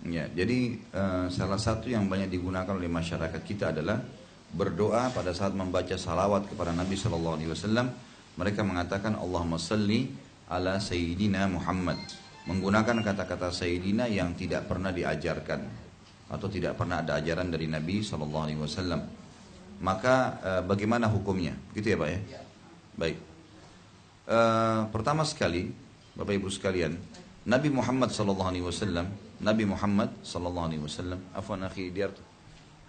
Ya, jadi salah satu yang banyak digunakan oleh masyarakat kita adalah berdoa pada saat membaca salawat kepada Nabi Shallallahu Alaihi Wasallam. Mereka mengatakan Allahumma salli ala Sayyidina Muhammad, menggunakan kata-kata Sayyidina yang tidak pernah diajarkan atau tidak pernah ada ajaran dari Nabi Shallallahu Alaihi Wasallam. Maka bagaimana hukumnya? Gitu ya Pak ya? Baik. Pertama sekali, Bapak Ibu sekalian, Nabi Muhammad Sallallahu Alaihi Wasallam, Nabi Muhammad Sallallahu Alaihi Wasallam, afwan akhi biar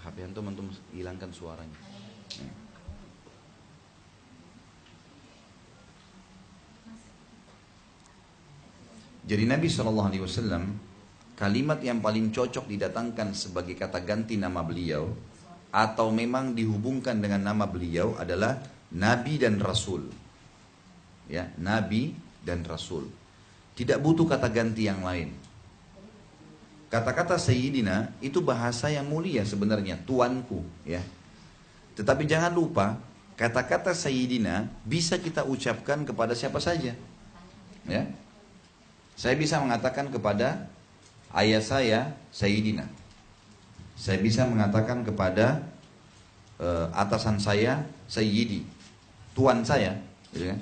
HP antum hilangkan suaranya. Jadi Nabi Sallallahu Alaihi Wasallam, kalimat yang paling cocok didatangkan sebagai kata ganti nama beliau atau memang dihubungkan dengan nama beliau adalah Nabi dan Rasul. Ya, Nabi dan Rasul. Tidak butuh kata ganti yang lain. Kata-kata Sayyidina itu bahasa yang mulia sebenarnya, tuanku, ya. Tetapi jangan lupa, kata-kata Sayyidina bisa kita ucapkan kepada siapa saja. Ya. Saya bisa mengatakan kepada ayah saya Sayyidina. Saya bisa mengatakan kepada atasan saya Sayyidi, tuan saya, gitu kan?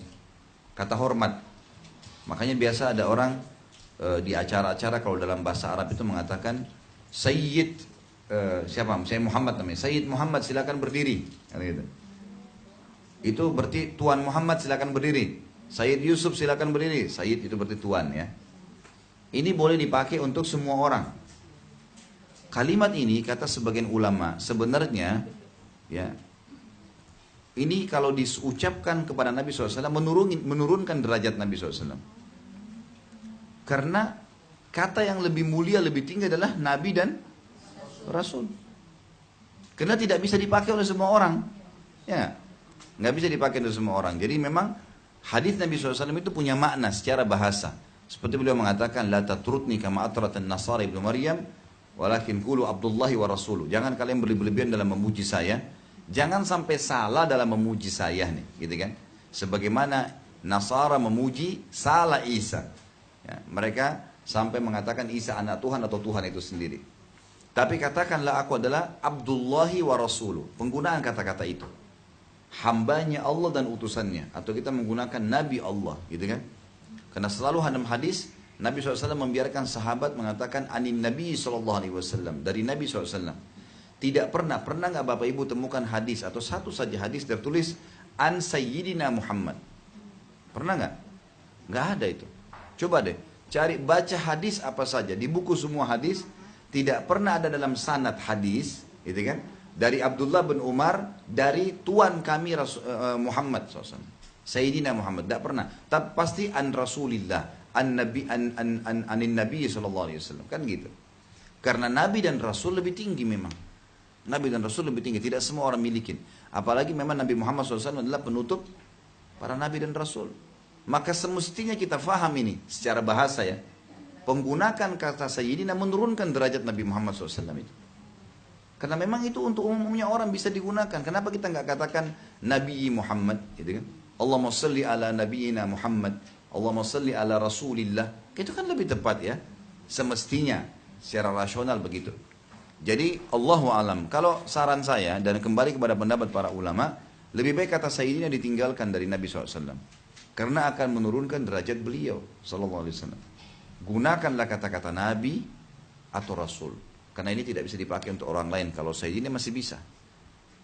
Kata hormat. Makanya biasa ada orang di acara-acara kalau dalam bahasa Arab itu mengatakan Sayyid siapa? Saya Muhammad namanya. Sayyid Muhammad silakan berdiri. Gitu. Itu berarti Tuan Muhammad silakan berdiri. Sayyid Yusuf silakan berdiri. Sayyid itu berarti tuan ya. Ini boleh dipakai untuk semua orang. Kalimat ini kata sebagian ulama sebenarnya ya ini kalau diucapkan kepada Nabi SAW menurunkan derajat Nabi SAW. Karena kata yang lebih mulia, lebih tinggi adalah Nabi dan Rasul. Karena tidak bisa dipakai oleh semua orang. Ya, nggak bisa dipakai oleh semua orang. Jadi memang hadis Nabi SAW itu punya makna secara bahasa. Seperti beliau mengatakan, La tatrutni kama atratan Nasara ibnu Maryam, walakin kulu Abdullahi wa Rasuluh. Jangan kalian berlebihan dalam memuji saya. Jangan sampai salah dalam memuji saya nih, gitu kan? Sebagaimana Nasara memuji salah Isa. Ya, mereka sampai mengatakan Isa anak Tuhan atau Tuhan itu sendiri. Tapi katakanlah aku adalah Abdullahi wa Rasuluh. Penggunaan kata-kata itu. Hambanya Allah dan utusannya. Atau kita menggunakan Nabi Allah, gitu kan? Karena selalu dalam hadis Nabi SAW membiarkan sahabat mengatakan anin Nabi SAW, dari Nabi SAW. Tidak pernah nggak Bapak Ibu temukan hadis atau satu saja hadis tertulis an Sayyidina Muhammad? Pernah nggak? Nggak ada itu. Coba deh, cari baca hadis apa saja di buku semua hadis tidak pernah ada dalam sanad hadis, gitu kan? Dari Abdullah bin Umar dari tuan kami Muhammad SAW, Sayyidina Muhammad, tidak pernah. Tapi pasti an Rasulillah, anin Nabi Sallallahu Alaihi Wasallam, kan gitu. Karena Nabi dan Rasul lebih tinggi memang. Nabi dan Rasul lebih tinggi, tidak semua orang milikin. Apalagi memang Nabi Muhammad SAW adalah penutup para Nabi dan Rasul. Maka semestinya kita faham ini secara bahasa ya. Penggunakan kata Sayyidina menurunkan derajat Nabi Muhammad SAW itu. Karena memang itu untuk umumnya orang bisa digunakan. Kenapa kita nggak katakan Nabi Muhammad, gitu kan? Allahumma salli ala nabiyina Muhammad, Allahumma salli ala Rasulillah. Itu kan lebih tepat ya. Semestinya secara rasional begitu. Jadi Allahu alam. Kalau saran saya dan kembali kepada pendapat para ulama, lebih baik kata Sayyidina ditinggalkan dari Nabi SAW. Karena akan menurunkan derajat beliau Sallallahu Alaihi Wasallam. Gunakanlah kata-kata Nabi atau Rasul. Karena ini tidak bisa dipakai untuk orang lain. Kalau Sayyidina masih bisa.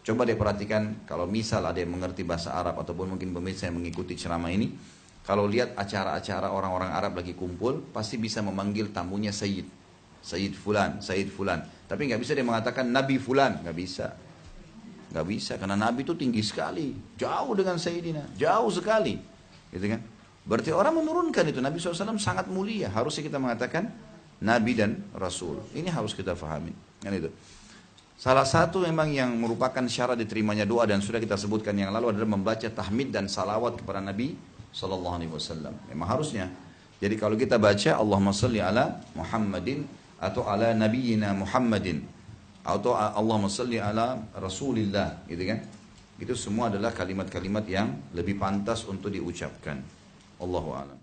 Coba deh perhatikan kalau misal ada yang mengerti bahasa Arab ataupun mungkin pemirsa yang mengikuti ceramah ini, kalau lihat acara-acara orang-orang Arab lagi kumpul, pasti bisa memanggil tamunya Sayyid. Sayyid Fulan, Sayyid Fulan. Tapi nggak bisa dia mengatakan Nabi Fulan, nggak bisa. Nggak bisa, karena Nabi itu tinggi sekali. Jauh dengan Sayyidina, jauh sekali. Gitu kan? Berarti orang menurunkan itu. Nabi SAW sangat mulia. Harusnya kita mengatakan Nabi dan Rasul. Ini harus kita fahami. Kan itu. Salah satu memang yang merupakan syarat diterimanya doa dan sudah kita sebutkan yang lalu adalah membaca tahmid dan salawat kepada Nabi SAW. Memang harusnya. Jadi kalau kita baca Allahumma salli ala Muhammadin atau ala nabiyyina Muhammadin atau Allahumma salli ala Rasulillah, gitu kan? Itu semua adalah kalimat-kalimat yang lebih pantas untuk diucapkan. Allahu a'lam.